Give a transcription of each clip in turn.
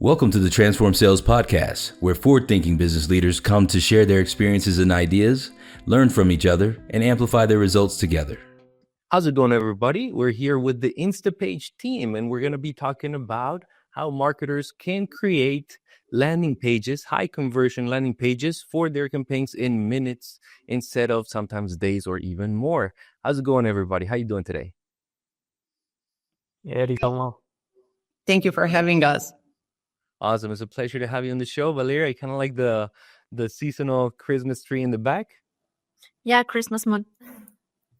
Welcome to the Transform Sales Podcast, where forward-thinking business leaders come to share their experiences and ideas, learn from each other, and amplify their results together. How's it going, everybody? We're here with the Instapage team, and we're going to be talking about how marketers can create landing pages, high conversion landing pages for their campaigns in minutes instead of sometimes days or even more. How's it going, everybody? How you doing today? Yeah, doing well. Thank you for having us. Awesome. It's a pleasure to have you on the show, Valeria. I kind of like the seasonal Christmas tree in the back. Yeah, Christmas mood.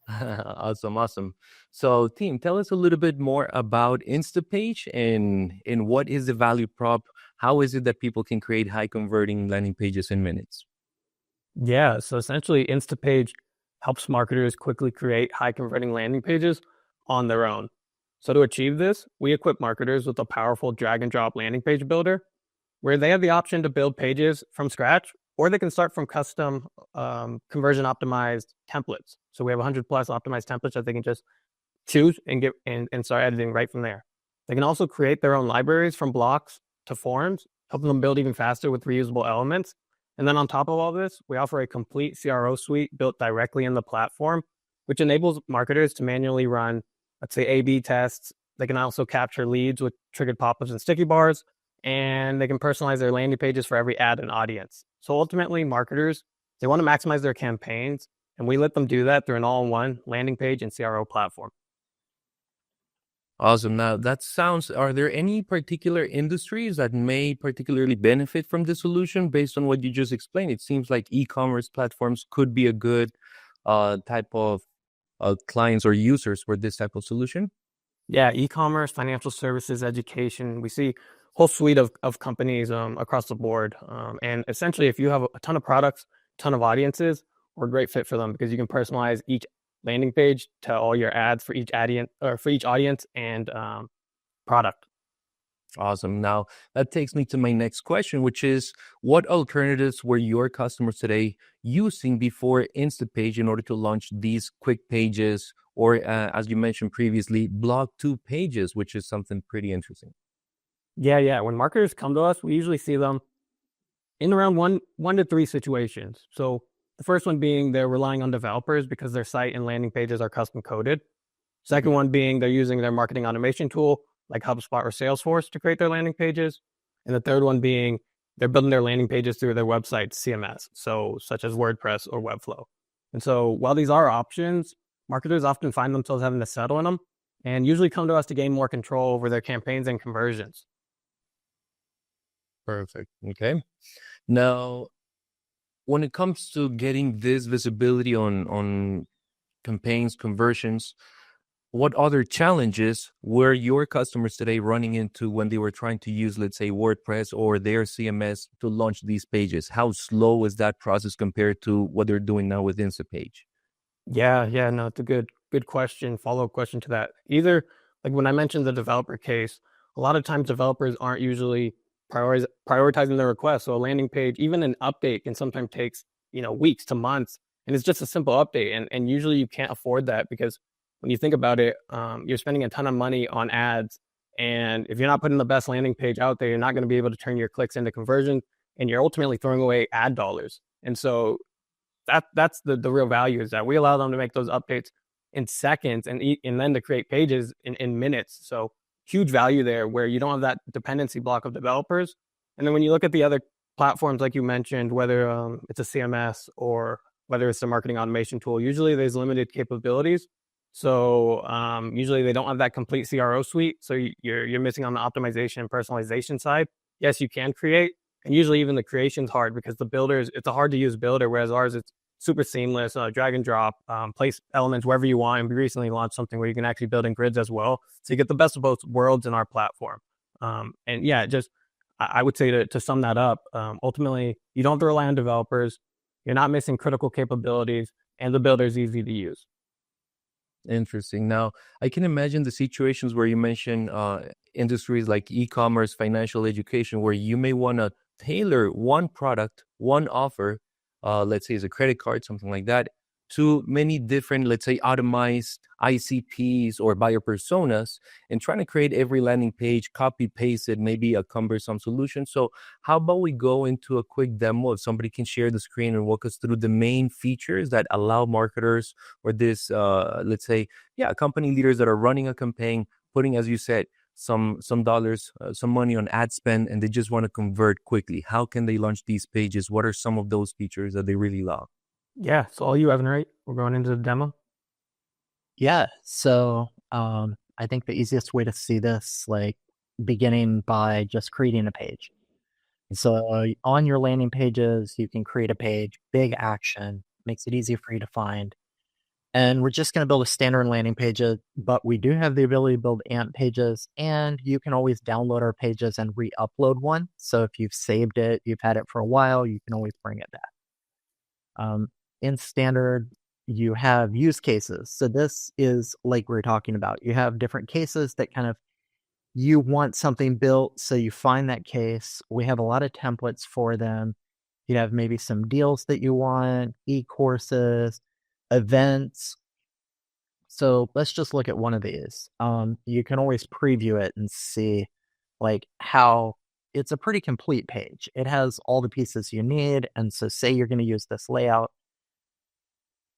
Awesome. So, team, tell us a little bit more about Instapage and what is the value prop? How is it that people can create high converting landing pages in minutes? Yeah, so essentially Instapage helps marketers quickly create high converting landing pages on their own. So to achieve this, we equip marketers with a powerful drag and drop landing page builder where they have the option to build pages from scratch, or they can start from custom conversion optimized templates. So we have 100 plus optimized templates that they can just choose and start editing right from there. They can also create their own libraries from blocks to forms, helping them build even faster with reusable elements. And then on top of all this, we offer a complete CRO suite built directly in the platform, which enables marketers to manually run, let's say, A/B tests. They can also capture leads with triggered pop-ups and sticky bars, and they can personalize their landing pages for every ad and audience. So ultimately, marketers, they want to maximize their campaigns, and we let them do that through an all-in-one landing page and CRO platform. Awesome. Now, are there any particular industries that may particularly benefit from this solution based on what you just explained? It seems like e-commerce platforms could be a good type of clients or users for this type of solution. Yeah, e-commerce, financial services, education. We see a whole suite of companies across the board. And essentially, if you have a ton of products, ton of audiences, we're a great fit for them because you can personalize each landing page to all your ads for each audience and product. Awesome. Now, that takes me to my next question, which is, what alternatives were your customers today using before Instapage in order to launch these quick pages or, as you mentioned previously, block 2 pages, which is something pretty interesting? Yeah. When marketers come to us, we usually see them in around one to 3 situations. So the first one being they're relying on developers because their site and landing pages are custom coded. Second one being they're using their marketing automation tool like HubSpot or Salesforce to create their landing pages. And the third one being they're building their landing pages through their website CMS, so such as WordPress or Webflow. And so while these are options, marketers often find themselves having to settle in them and usually come to us to gain more control over their campaigns and conversions. Perfect. Okay. Now, when it comes to getting this visibility on campaigns, conversions, what other challenges were your customers today running into when they were trying to use, let's say, WordPress or their CMS to launch these pages? How slow is that process compared to what they're doing now with Instapage? Yeah, no, it's a good question, follow-up question to that. Either, like when I mentioned the developer case, a lot of times developers aren't usually prioritizing their requests. So a landing page, even an update can sometimes takes, weeks to months. And it's just a simple update. And usually you can't afford that because when you think about it, you're spending a ton of money on ads. And if you're not putting the best landing page out there, you're not going to be able to turn your clicks into conversion. And you're ultimately throwing away ad dollars. And so that's the real value, is that we allow them to make those updates in seconds and then to create pages in minutes. So huge value there where you don't have that dependency block of developers. And then when you look at the other platforms, like you mentioned, whether it's a CMS or whether it's a marketing automation tool, usually there's limited capabilities. So usually they don't have that complete CRO suite. So you're missing on the optimization and personalization side. Yes, you can create. And usually even the creation's hard because it's a hard to use builder, whereas ours, it's super seamless, drag and drop, place elements wherever you want. And we recently launched something where you can actually build in grids as well. So you get the best of both worlds in our platform. And yeah, I would say to sum that up, ultimately, you don't have to rely on developers. You're not missing critical capabilities, and the builder is easy to use. Interesting. Now, I can imagine the situations where you mentioned industries like e-commerce, financial education, where you may want to tailor one product, one offer, let's say it's a credit card, something like that, to many different, let's say, automized ICPs or buyer personas, and trying to create every landing page, copy paste it, maybe a cumbersome solution. So how about we go into a quick demo if somebody can share the screen and walk us through the main features that allow marketers or this, let's say, company leaders that are running a campaign, putting, as you said, some dollars, some money on ad spend, and they just want to convert quickly. How can they launch these pages? What are some of those features that they really love? Yeah, so all you, Evan, right? We're going into the demo. Yeah. So I think the easiest way to see this, like beginning by just creating a page. So on your landing pages, you can create a page, big action, makes it easy for you to find. And we're just going to build a standard landing page, but we do have the ability to build AMP pages, and you can always download our pages and re-upload one. So if you've saved it, you've had it for a while, you can always bring it back. In standard, you have use cases. So this is like we were talking about. You have different cases that kind of, you want something built, so you find that case. We have a lot of templates for them. You have maybe some deals that you want, e-courses, events. So let's just look at one of these. You can always preview it and see like how it's a pretty complete page. It has all the pieces you need. And so say you're going to use this layout.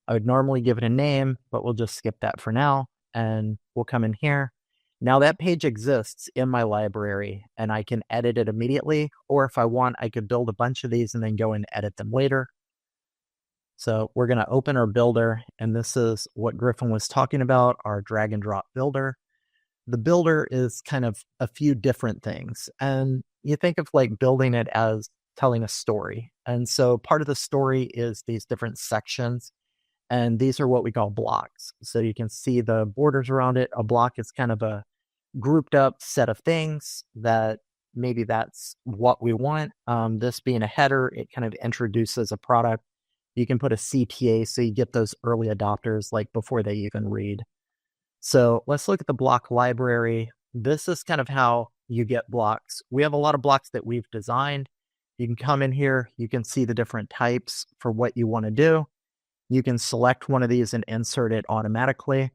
I would normally give it a name, but we'll just skip that for now. And we'll come in here. Now that page exists in my library and I can edit it immediately. Or if I want, I could build a bunch of these and then go and edit them later. So we're going to open our builder, and this is what Griffin was talking about, our drag and drop builder. The builder is kind of a few different things. And you think of like building it as telling a story. And so part of the story is these different sections. And these are what we call blocks. So you can see the borders around it. A block is kind of a grouped up set of things that maybe that's what we want. This being a header, it kind of introduces a product. You can put a CTA so you get those early adopters like before they even read. So let's look at the block library. This is kind of how you get blocks. We have a lot of blocks that we've designed. You can come in here. You can see the different types for what you want to do. You can select one of these and insert it automatically.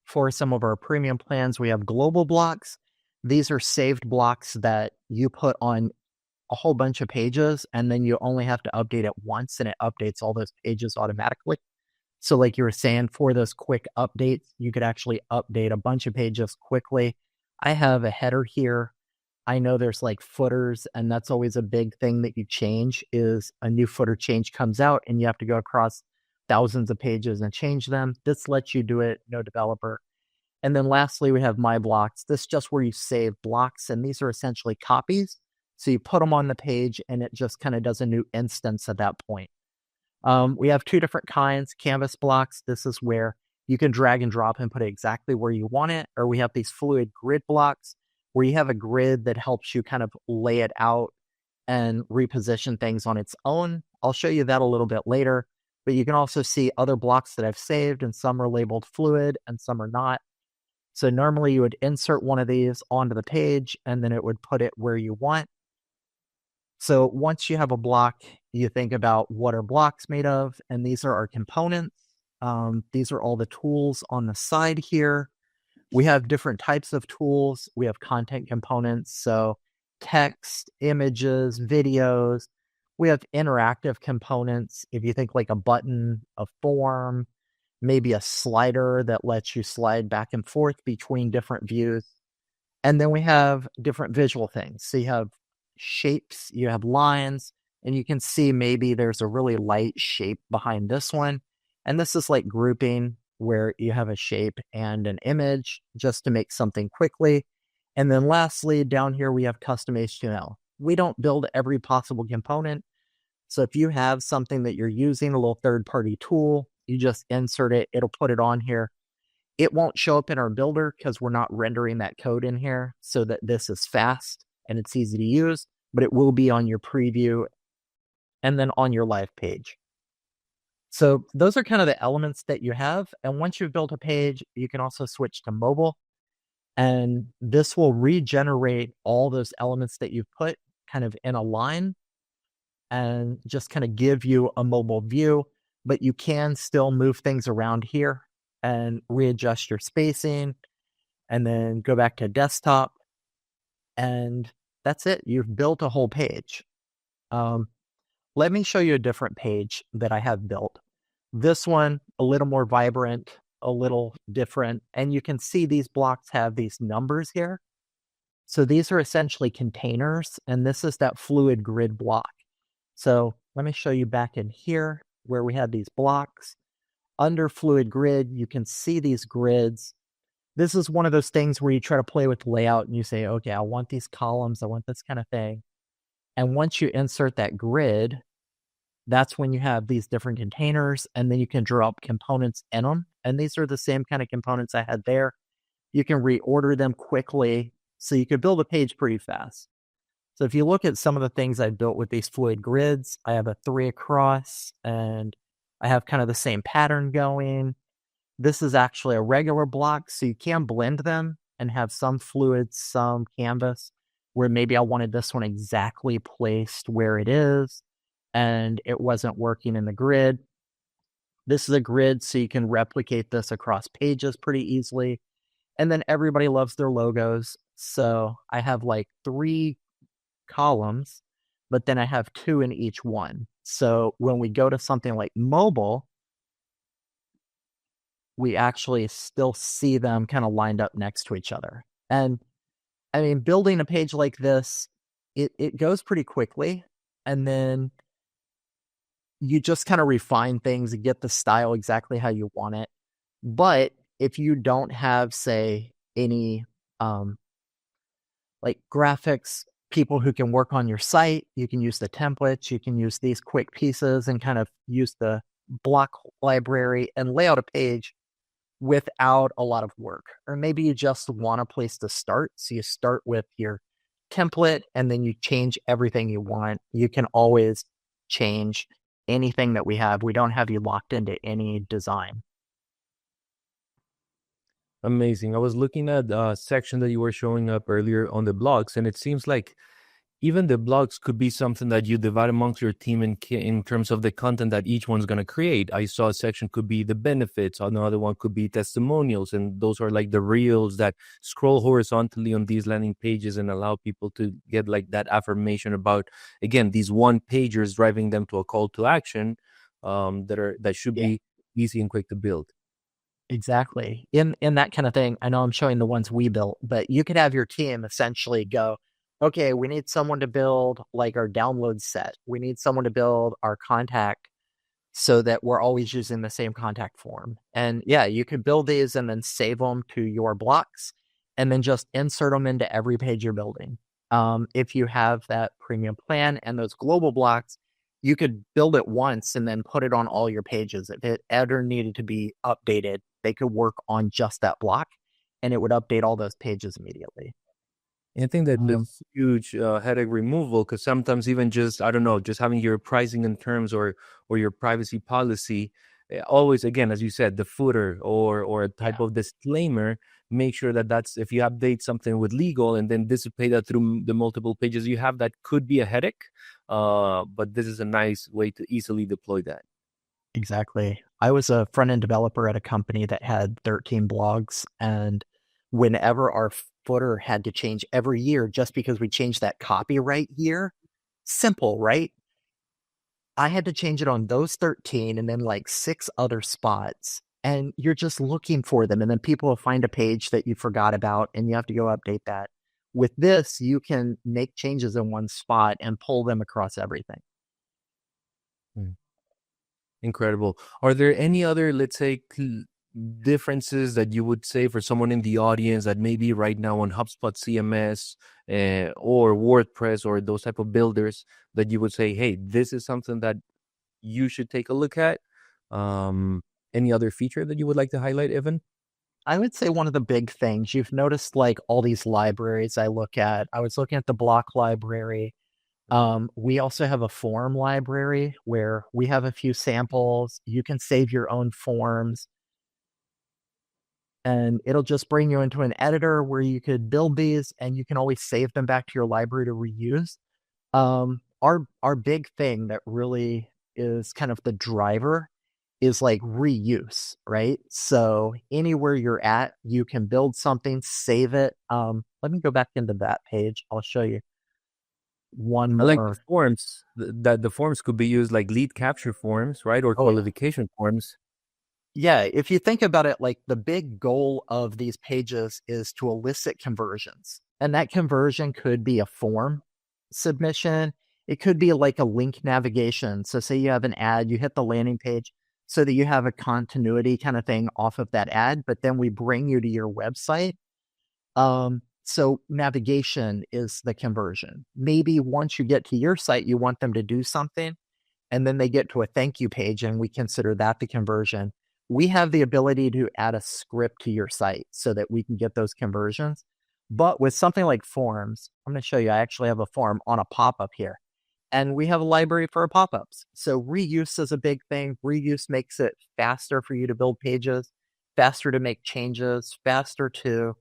For some of our premium plans, we have global blocks. These are saved blocks that you put on a whole bunch of pages, and then you only have to update it once, and it updates all those pages automatically. So like you were saying, for those quick updates, you could actually update a bunch of pages quickly. I have a header here. I know there's like footers, and that's always a big thing that you change is a new footer change comes out and you have to go across thousands of pages and change them. This lets you do it, no developer. And then lastly, we have my blocks. This is just where you save blocks, and these are essentially copies. So you put them on the page and it just kind of does a new instance at that point. We have two different kinds, canvas blocks. This is where you can drag and drop and put it exactly where you want it. Or we have these fluid grid blocks where you have a grid that helps you kind of lay it out and reposition things on its own. I'll show you that a little bit later, but you can also see other blocks that I've saved, and some are labeled fluid and some are not. So normally you would insert one of these onto the page and then it would put it where you want. So once you have a block, you think about what are blocks made of, and these are our components. These are all the tools on the side here. We have different types of tools. We have content components, so text, images, videos. We have interactive components. If you think like a button, a form, maybe a slider that lets you slide back and forth between different views. And then we have different visual things. So you have shapes, you have lines, and you can see maybe there's a really light shape behind this one. And this is like grouping where you have a shape and an image just to make something quickly. And then lastly, down here, we have custom HTML. We don't build every possible component. So if you have something that you're using, a little third-party tool, you just insert it, it'll put it on here. It won't show up in our builder because we're not rendering that code in here so that this is fast and it's easy to use, but it will be on your preview and then on your live page. So those are kind of the elements that you have. And once you've built a page, you can also switch to mobile. And this will regenerate all those elements that you've put kind of in a line and just kind of give you a mobile view. but you can still move things around here and readjust your spacing and then go back to desktop. And that's it. You've built a whole page. Let me show you a different page that I have built. This one, a little more vibrant, a little different. And you can see these blocks have these numbers here. So these are essentially containers, and this is that fluid grid block. So let me show you back in here where we have these blocks. Under fluid grid, you can see these grids. This is one of those things where you try to play with layout and you say, okay, I want these columns, I want this kind of thing. And once you insert that grid, that's when you have these different containers, and then you can draw up components in them. And these are the same kind of components I had there. You can reorder them quickly, so you could build a page pretty fast. So if you look at some of the things I built with these fluid grids, I have a 3 across, and I have kind of the same pattern going. This is actually a regular block, so you can blend them and have some fluid, some canvas, where maybe I wanted this one exactly placed where it is, and it wasn't working in the grid. This is a grid, so you can replicate this across pages pretty easily. And then everybody loves their logos. So I have like 3 columns, but then I have 2 in each one. So when we go to something like mobile, we actually still see them kind of lined up next to each other. And I mean, building a page like this, it goes pretty quickly. And then you just kind of refine things and get the style exactly how you want it. But if you don't have, say, any like graphics people who can work on your site, you can use the templates, you can use these quick pieces and kind of use the block library and lay out a page without a lot of work. Or maybe you just want a place to start. So you start with your template and then you change everything you want. You can always change anything that we have. We don't have you locked into any design. Amazing. I was looking at a section that you were showing up earlier on the blogs, and it seems like even the blogs could be something that you divide amongst your team in terms of the content that each one's going to create. I saw a section could be the benefits, another one could be testimonials, and those are like the reels that scroll horizontally on these landing pages and allow people to get like that affirmation about, again, these one pagers driving them to a call to action that should be easy and quick to build. Exactly. In that kind of thing, I know I'm showing the ones we built, but you could have your team essentially go, okay, we need someone to build like our download set. We need someone to build our contact so that we're always using the same contact form. And yeah, you could build these and then save them to your blocks and then just insert them into every page you're building. If you have that premium plan and those global blocks, you could build it once and then put it on all your pages. If it ever needed to be updated, they could work on just that block and it would update all those pages immediately. And I think that that's huge headache removal, because sometimes even just, I don't know, just having your pricing in terms or your privacy policy, always, again, as you said, the footer or a type of disclaimer, make sure that that's, if you update something with legal and then dissipate that through the multiple pages you have, that could be a headache. But this is a nice way to easily deploy that. Exactly. I was a front-end developer at a company that had 13 blogs, and whenever our footer had to change every year just because we changed that copyright year, simple, right? I had to change it on those 13 and then like 6 other spots, and you're just looking for them, and then people will find a page that you forgot about and you have to go update that. With this, you can make changes in one spot and pull them across everything. Incredible. Are there any other, let's say, differences that you would say for someone in the audience that maybe right now on HubSpot CMS or WordPress or those type of builders that you would say, hey, this is something that you should take a look at? Any other feature that you would like to highlight, Evan? I would say one of the big things you've noticed, like all these libraries I look at, I was looking at the block library. We also have a form library where we have a few samples. You can save your own forms, and it'll just bring you into an editor where you could build these and you can always save them back to your library to reuse. Our big thing that really is kind of the driver is like reuse, right? So anywhere you're at, you can build something, save it. Let me go back into that page. I'll show you one I like the more. forms. That the forms could be used like lead capture forms, right, or Oh, yeah. qualification forms. Yeah, if you think about it, like the big goal of these pages is to elicit conversions. And that conversion could be a form submission. It could be like a link navigation. So say you have an ad, you hit the landing page so that you have a continuity kind of thing off of that ad, but then we bring you to your website. So navigation is the conversion. Maybe once you get to your site, you want them to do something, and then they get to a thank you page, and we consider that the conversion. We have the ability to add a script to your site so that we can get those conversions. But with something like forms, I'm going to show you, I actually have a form on a pop-up here. And we have a library for pop-ups. So reuse is a big thing. Reuse makes it faster for you to build pages, faster to make changes, faster to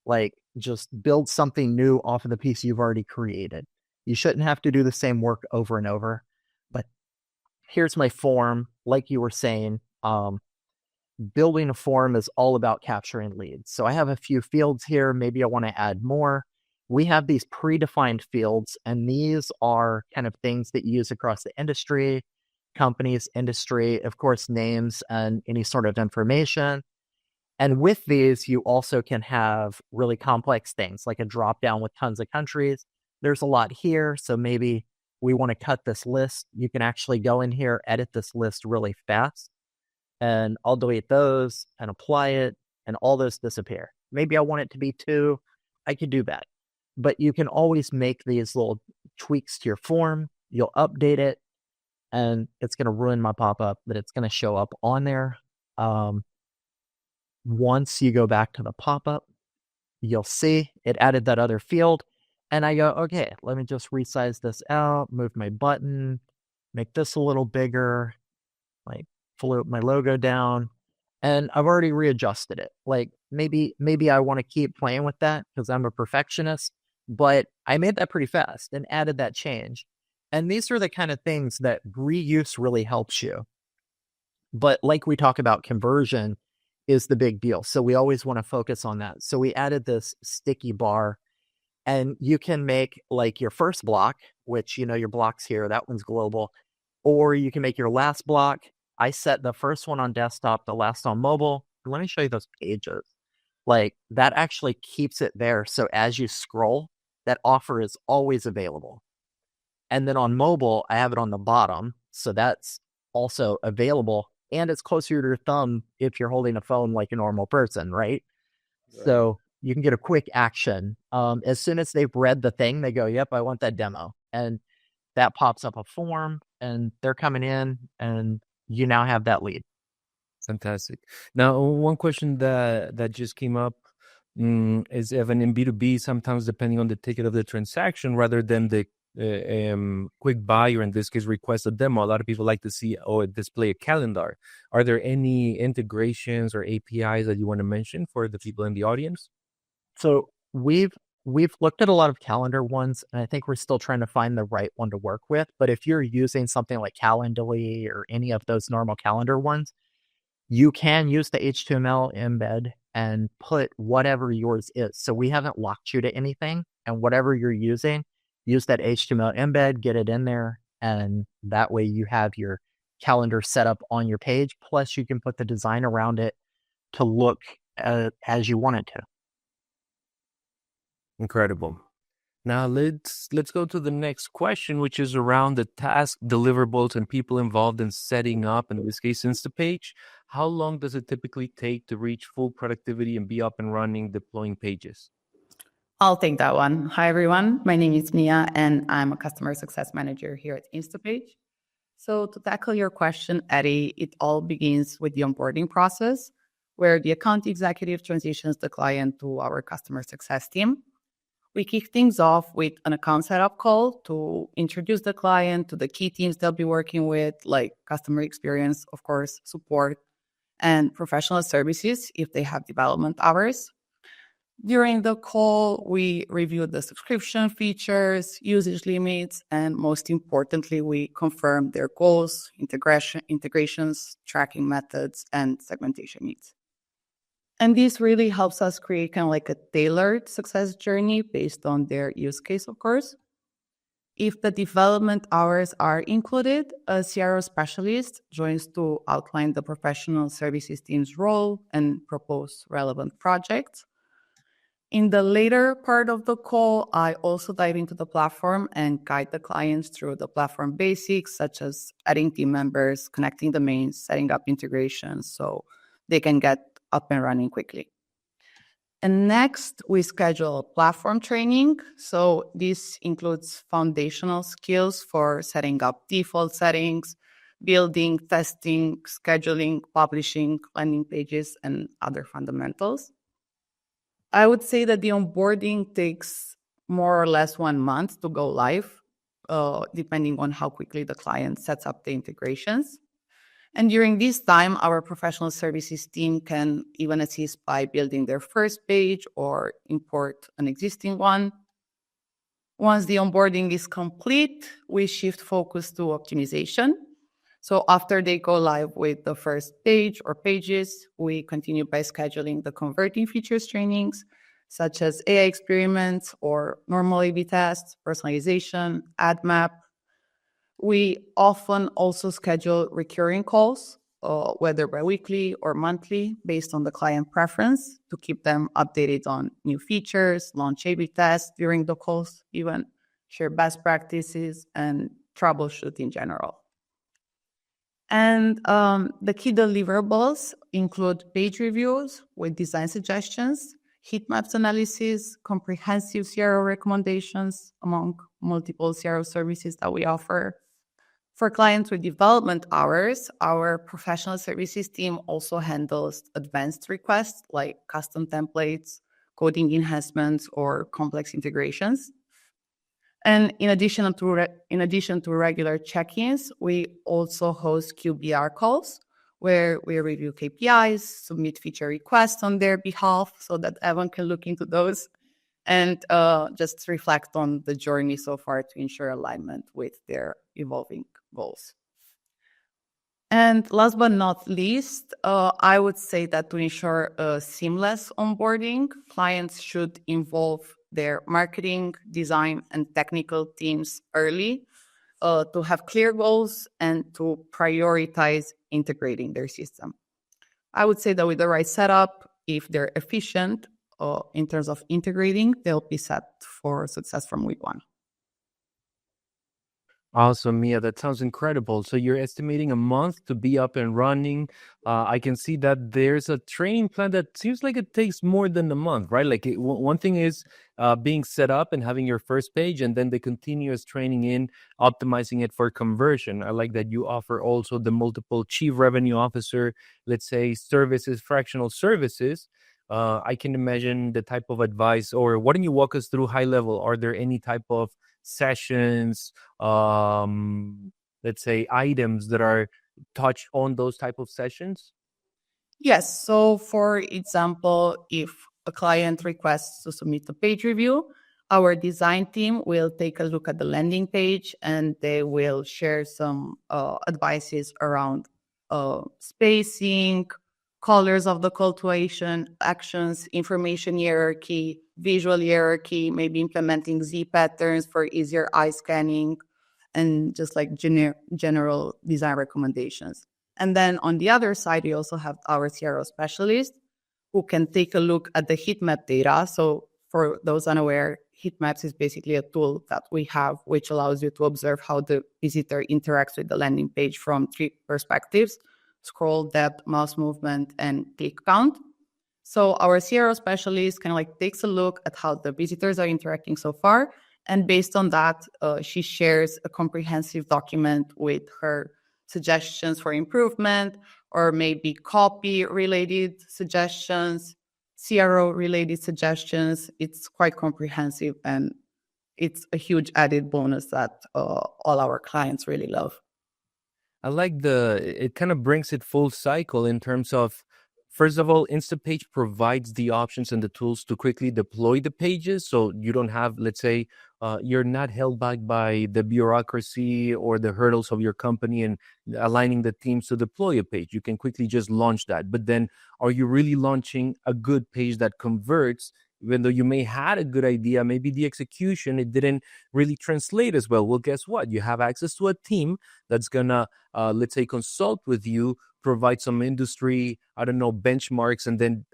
like just build something new off of the piece you've already created. You shouldn't have to do the same work over and over. But here's my form. Like you were saying, building a form is all about capturing leads. So I have a few fields here. Maybe I want to add more. We have these predefined fields, and these are kind of things that you use across the industry, companies, industry, of course, names and any sort of information. And with these, you also can have really complex things like a drop down with tons of countries. There's a lot here. So maybe we want to cut this list. You can actually go in here, edit this list really fast. And I'll delete those and apply it, and all those disappear. Maybe I want it to be 2. I could do that. But you can always make these little tweaks to your form. You'll update it, and it's going to ruin my pop-up, but it's going to show up on there. Once you go back to the pop-up, you'll see it added that other field. And I go, okay, let me just resize this out, move my button, make this a little bigger, like float my logo down. And I've already readjusted it. Like maybe I want to keep playing with that because I'm a perfectionist, but I made that pretty fast and added that change. And these are the kind of things that reuse really helps you. But like we talk about, conversion is the big deal. So we always want to focus on that. So we added this sticky bar, and you can make like your first block, which, you know, your blocks here, that one's global, or you can make your last block. I set the first one on desktop, the last on mobile. Let me show you those pages. Like that actually keeps it there. So as you scroll, that offer is always available. And then on mobile, I have it on the bottom. So that's also available. And it's closer to your thumb if you're holding a phone like a normal person, right? So you can get a quick action. As soon as they've read the thing, they go, yep, I want that demo. And that pops up a form, and they're coming in, and you now have that lead. Fantastic. Now, one question that just came up is even in B2B, sometimes depending on the ticket of the transaction, rather than the quick buy, or in this case, request a demo, a lot of people like to see or display a calendar. Are there any integrations or APIs that you want to mention for the people in the audience? So we've looked at a lot of calendar ones, and I think we're still trying to find the right one to work with. But if you're using something like Calendly or any of those normal calendar ones, you can use the HTML embed and put whatever yours is. So we haven't locked you to anything, and whatever you're using, use that HTML embed, get it in there, and that way you have your calendar set up on your page. Plus, you can put the design around it to look as you want it to. Incredible. Now let's go to the next question, which is around the task, deliverables, and people involved in setting up, in this case, Instapage. How long does it typically take to reach full productivity and be up and running, deploying pages? I'll take that one. Hi, everyone. My name is Mia, and I'm a customer success manager here at Instapage. So to tackle your question, Eddie, it all begins with the onboarding process, where the account executive transitions the client to our customer success team. We kick things off with an account setup call to introduce the client to the key teams they'll be working with, like customer experience, of course, support, and professional services if they have development hours. During the call, we review the subscription features, usage limits, and most importantly, we confirm their goals, integrations, tracking methods, and segmentation needs. And this really helps us create kind of like a tailored success journey based on their use case, of course. If the development hours are included, a CRO specialist joins to outline the professional services team's role and propose relevant projects. In the later part of the call, I also dive into the platform and guide the clients through the platform basics, such as adding team members, connecting domains, setting up integrations so they can get up and running quickly. And next, we schedule platform training. So this includes foundational skills for setting up default settings, building, testing, scheduling, publishing, landing pages, and other fundamentals. I would say that the onboarding takes more or less 1 month to go live, depending on how quickly the client sets up the integrations. And during this time, our professional services team can even assist by building their first page or import an existing one. Once the onboarding is complete, we shift focus to optimization. So after they go live with the first page or pages, we continue by scheduling the converting features trainings, such as AI experiments or normal A/B tests, personalization, ad map. We often also schedule recurring calls, whether biweekly or monthly, based on the client preference, to keep them updated on new features, launch A/B tests during the calls, even share best practices and troubleshoot in general. And the key deliverables include page reviews with design suggestions, heat maps analysis, comprehensive CRO recommendations among multiple CRO services that we offer. For clients with development hours, our professional services team also handles advanced requests like custom templates, coding enhancements, or complex integrations. And in addition to regular check-ins, we also host QBR calls where we review KPIs, submit feature requests on their behalf so that everyone can look into those and just reflect on the journey so far to ensure alignment with their evolving goals. And last but not least, I would say that to ensure a seamless onboarding, clients should involve their marketing, design, and technical teams early to have clear goals and to prioritize integrating their system. I would say that with the right setup, if they're efficient in terms of integrating, they'll be set for success from week 1. Awesome, Mia. That sounds incredible. So you're estimating a month to be up and running. I can see that there's a training plan that seems like it takes more than a month, right? Like one thing is being set up and having your first page, and then the continuous training in optimizing it for conversion. I like that you offer also the multiple chief revenue officer, let's say services, fractional services. I can imagine the type of advice, or why don't you walk us through high level? Are there any type of sessions, let's say items that are touched on those type of sessions? Yes. So, for example, if a client requests to submit a page review, our design team will take a look at the landing page and they will share some advices around spacing, colors of the call to action, actions, information hierarchy, visual hierarchy, maybe implementing Z patterns for easier eye scanning, and just like general design recommendations. And then on the other side, we also have our CRO specialist who can take a look at the heat map data. So for those unaware, heat maps is basically a tool that we have which allows you to observe how the visitor interacts with the landing page from 3 perspectives: scroll, depth, mouse movement, and click count. So our CRO specialist kind of like takes a look at how the visitors are interacting so far. And based on that, she shares a comprehensive document with her suggestions for improvement, or maybe copy-related suggestions, CRO-related suggestions. It's quite comprehensive, and it's a huge added bonus that all our clients really love. I like it kind of brings it full cycle in terms of First of all, Instapage provides the options and the tools to quickly deploy the pages. So you don't have, let's say, you're not held back by the bureaucracy or the hurdles of your company and aligning the teams to deploy a page. You can quickly just launch that. But then, are you really launching a good page that converts? Even though you may had a good idea, maybe the execution, it didn't really translate as well. Well, guess what? You have access to a team that's gonna, let's say, consult with you, provide some industry, I don't know, benchmarks, and then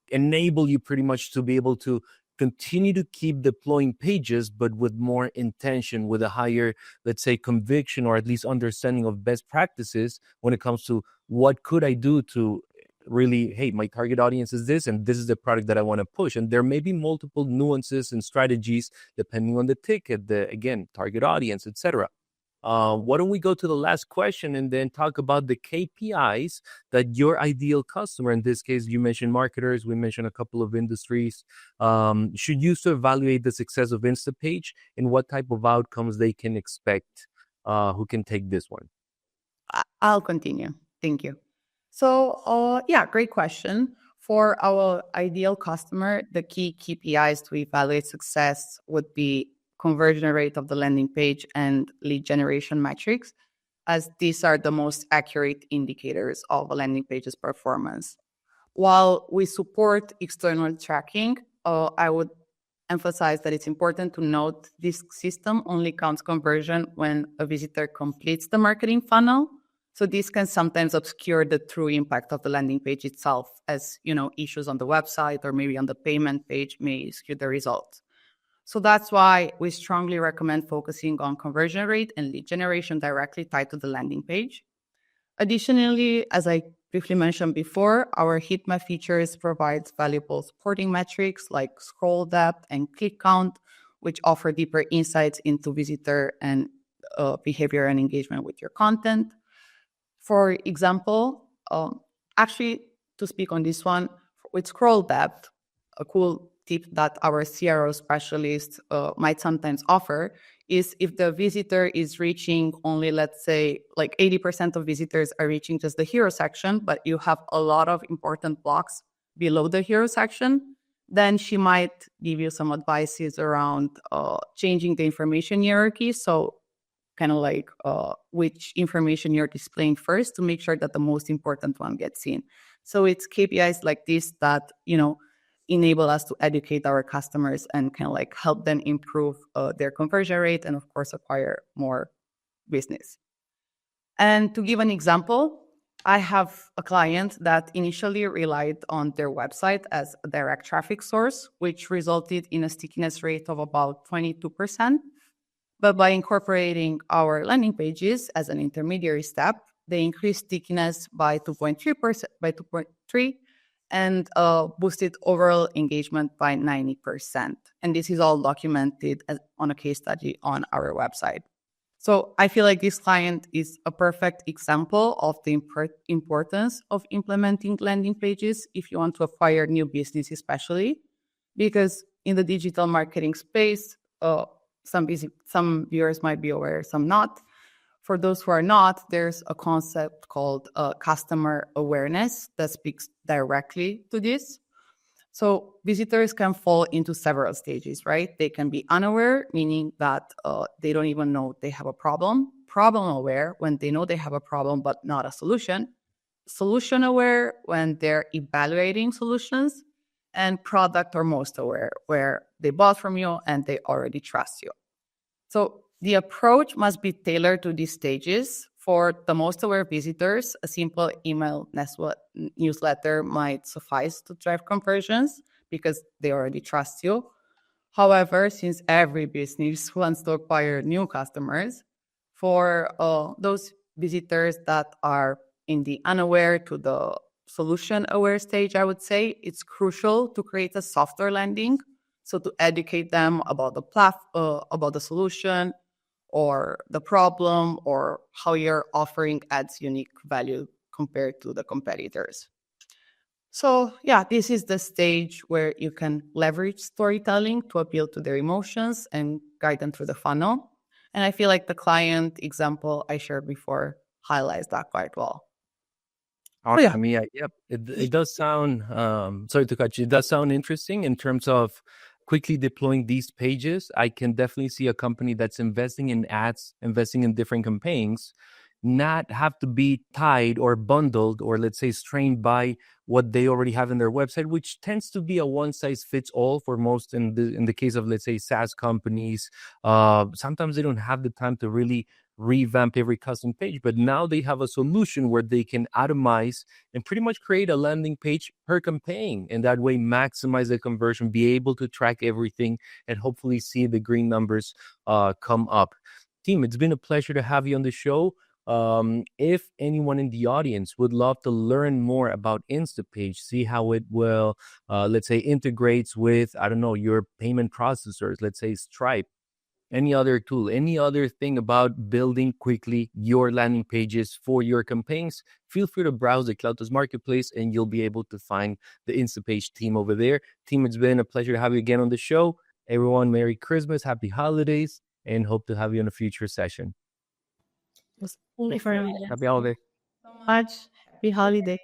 enable you pretty much to be able to continue to keep deploying pages, but with more intention, with a higher, let's say, conviction or at least understanding of best practices when it comes to what could I do to really, hey, my target audience is this, and this is the product that I want to push. And there may be multiple nuances and strategies depending on the ticket, the, again, target audience, etc. Why don't we go to the last question and then talk about the KPIs that your ideal customer, in this case, you mentioned marketers, we mentioned a couple of industries, should use to evaluate the success of Instapage and what type of outcomes they can expect? Who can take this one? I'll continue. Thank you. So, great question. For our ideal customer, the key KPIs to evaluate success would be conversion rate of the landing page and lead generation metrics, as these are the most accurate indicators of a landing page's performance. While we support external tracking, I would emphasize that it's important to note this system only counts conversion when a visitor completes the marketing funnel. So this can sometimes obscure the true impact of the landing page itself, as issues on the website or maybe on the payment page may skew the results. So that's why we strongly recommend focusing on conversion rate and lead generation directly tied to the landing page. Additionally, as I briefly mentioned before, our heat map features provides valuable supporting metrics like scroll depth and click count, which offer deeper insights into visitor and behavior and engagement with your content. For example, actually, to speak on this one, with scroll depth, a cool tip that our CRO specialists might sometimes offer is if the visitor is reaching only, let's say, like 80% of visitors are reaching just the hero section, but you have a lot of important blocks below the hero section, then she might give you some advices around changing the information hierarchy. So kind of like which information you're displaying first to make sure that the most important one gets seen. So it's KPIs like this that, enable us to educate our customers and kind of like help them improve their conversion rate and, of course, acquire more business. And to give an example, I have a client that initially relied on their website as a direct traffic source, which resulted in a stickiness rate of about 22%. But by incorporating our landing pages as an intermediary step, they increased stickiness by 2.3%, and boosted overall engagement by 90%. And this is all documented on a case study on our website. So I feel like this client is a perfect example of the importance of implementing landing pages if you want to acquire new business, especially because in the digital marketing space, some viewers might be aware, some not. For those who are not, there's a concept called customer awareness that speaks directly to this. So visitors can fall into several stages, right? They can be unaware, meaning that they don't even know they have a problem. Problem aware, when they know they have a problem but not a solution. Solution aware, when they're evaluating solutions. And product or most aware, where they bought from you and they already trust you. So the approach must be tailored to these stages. For the most aware visitors, a simple email newsletter might suffice to drive conversions because they already trust you. However, since every business wants to acquire new customers, for those visitors that are in the unaware to the solution-aware stage, I would say it's crucial to create a softer landing, so to educate them about the solution or the problem or how your offering adds unique value compared to the competitors. So this is the stage where you can leverage storytelling to appeal to their emotions and guide them through the funnel. And I feel like the client example I shared before highlights that quite well. Oh yeah, I mean, yep. It does sound. Sorry to cut you. It does sound interesting in terms of quickly deploying these pages. I can definitely see a company that's investing in ads, investing in different campaigns, not have to be tied or bundled or let's say strained by what they already have in their website, which tends to be a one size fits all for most. In the case of let's say SaaS companies, sometimes they don't have the time to really revamp every custom page, but now they have a solution where they can atomize and pretty much create a landing page per campaign, and that way maximize the conversion, be able to track everything, and hopefully see the green numbers come up. Team, it's been a pleasure to have you on the show. If anyone in the audience would love to learn more about Instapage, see how it will, let's say, integrates with, I don't know, your payment processors, let's say Stripe, any other tool, any other thing about building quickly your landing pages for your campaigns, feel free to browse the CloudTools Marketplace and you'll be able to find the Instapage team over there. Team, it's been a pleasure to have you again on the show. Everyone, Merry Christmas, Happy Holidays, and hope to have you in a future session. Happy holiday. So much. Happy holiday.